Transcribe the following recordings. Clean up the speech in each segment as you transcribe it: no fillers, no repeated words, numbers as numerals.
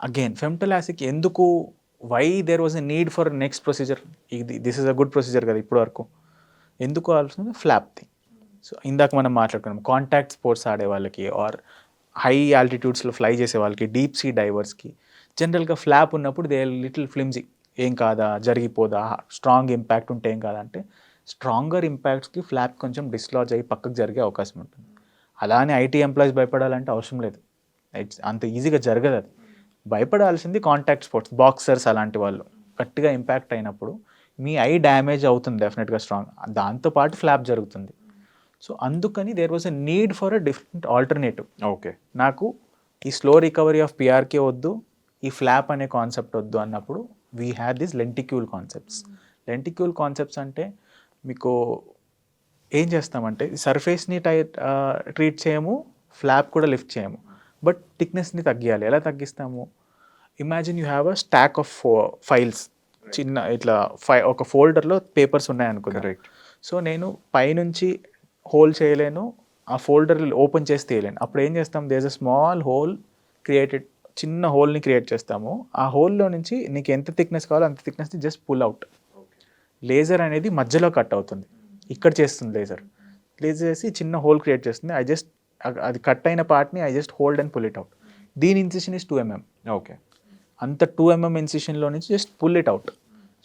Again femtolasik ఎందుకు, why there was a need for next procedure, this is a good procedure కదా ఇప్పటి వరకు, ఎందుకు ఆలోచన ఫ్లాప్ థింగ్. సో ఇందాక మనం మాట్లాడుకున్నాం కాంటాక్ట్ స్పోర్ట్స్ ఆడే వాళ్ళకి ఆర్ హై ఆల్టిట్యూడ్స్లో ఫ్లై చేసే వాళ్ళకి, డీప్ సీ డైవర్స్కి జనరల్గా ఫ్లాప్ ఉన్నప్పుడు దే లిటిల్ ఫ్లిమ్జీ, ఏం కాదా జరిగిపోదా, స్ట్రాంగ్ ఇంపాక్ట్ ఉంటే ఏం కాదా అంటే, స్ట్రాంగర్ ఇంపాక్ట్స్కి ఫ్లాప్ కొంచెం డిస్లాజ్ అయ్యి పక్కకు జరిగే అవకాశం ఉంటుంది. అలానే ఐటీ ఎంప్లాయీస్ భయపడాలంటే అవసరం లేదు, ఇట్స్ అంత ఈజీగా జరగదు అది. భయపడాల్సింది కాంటాక్ట్ స్పోర్ట్స్, బాక్సర్స్ అలాంటి వాళ్ళు గట్టిగా ఇంపాక్ట్ అయినప్పుడు మీ ఐ డ్యామేజ్ అవుతుంది డెఫినెట్గా స్ట్రాంగ్, దాంతోపాటు ఫ్లాప్ జరుగుతుంది. సో అందుకని there was a need for a different alternative. Okay. నాకు ఈ స్లో రికవరీ ఆఫ్ పిఆర్కే వద్దు, ఈ ఫ్లాప్ అనే కాన్సెప్ట్ వద్దు అన్నప్పుడు we had this lenticule concepts. Lenticule concepts అంటే మీకు ఏం చేస్తామంటే సర్ఫేస్ని ట్రీట్ చేయము, ఫ్లాప్ కూడా లిఫ్ట్ చేయము, బట్ థిక్నెస్ని తగ్గియాలి. ఎలా తగ్గిస్తాము, imagine you have a stack of files, చిన్న ఇట్లా ఒక ఫోల్డర్లో పేపర్స్ ఉన్నాయనుకుంటా. కరెక్ట్. సో నేను పైనుంచి హోల్ చేయలేను, ఆ ఫోల్డర్ ఓపెన్ చేసి తీయలేను. అప్పుడు ఏం చేస్తాం, there is a small hole created, చిన్న హోల్ని క్రియేట్ చేస్తాము. ఆ హోల్లో నుంచి నీకు ఎంత థిక్నెస్ కావాలో అంత థిక్నెస్ని జస్ట్ పుల్ అవుట్. లేజర్ అనేది మధ్యలో కట్ అవుతుంది, ఇక్కడ చేస్తుంది లేజర్. లేజర్ చేసి చిన్న హోల్ క్రియేట్ చేస్తుంది. అది కట్ అయిన పార్ట్ని I just hold and pull it out. దీని ఇన్సిషన్ ఇస్ 2 mm. ఓకే. అంత 2 mm ఇన్సిషన్లో నుంచి just pull it out.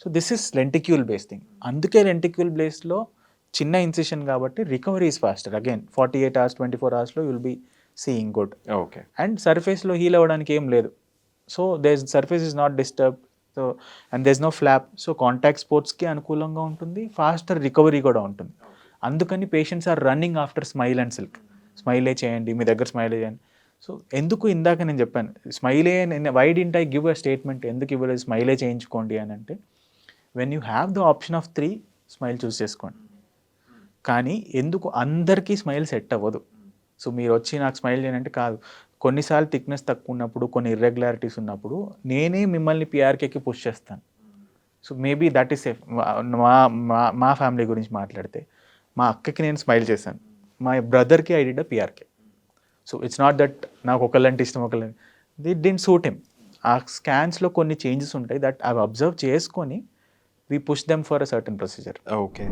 So this is lenticule base thing. అందుకే లెంటిక్యూల్ బేస్లో చిన్న ఇన్సిషన్ కాబట్టి recovery is faster. Again 48 hours 24 hours will be seeing good. Okay. And సర్ఫేస్లో heal అవ్వడానికి ఏం లేదు. So surface is not disturb, so and there is no flap. So contact స్పోర్ట్స్కి అనుకూలంగా ఉంటుంది, ఫాస్టర్ రికవరీ కూడా ఉంటుంది. అందుకని patients are running after SMILE and SILK. స్మైలే చేయండి, మీ దగ్గర స్మైలే చేయండి. సో ఎందుకు ఇందాక నేను చెప్పాను స్మైలే, why didn't I give a statement, ఎందుకు ఇవ్వలేదు స్మైలే చేయించుకోండి అని అంటే, when you have the option of 3 SMILE choose చేసుకోండి. కానీ ఎందుకు అందరికీ స్మైల్ సెట్ అవ్వదు. సో మీరు వచ్చి నాకు స్మైల్ చేయండి కాదు, కొన్నిసార్లు థిక్నెస్ తక్కువ ఉన్నప్పుడు, కొన్ని ఇర్రెగ్యులారిటీస్ ఉన్నప్పుడు నేనే మిమ్మల్ని పిఆర్కేకి పుష్ చేస్తాను. So maybe that is safe. మా ఫ్యామిలీ గురించి మాట్లాడితే, మా అక్కకి నేను స్మైల్ చేశాను, మా బ్రదర్కి I did a PRK. So it's not that నాకు ఒకళ్ళంటే ఇష్టం, ఒకళ్ళంటే ది డింట్ సూట్ హిమ్. ఆ స్కాన్స్లో కొన్ని చేంజెస్ ఉంటాయి దట్ అవి అబ్జర్వ్ చేసుకొని we push them for a certain procedure. Okay.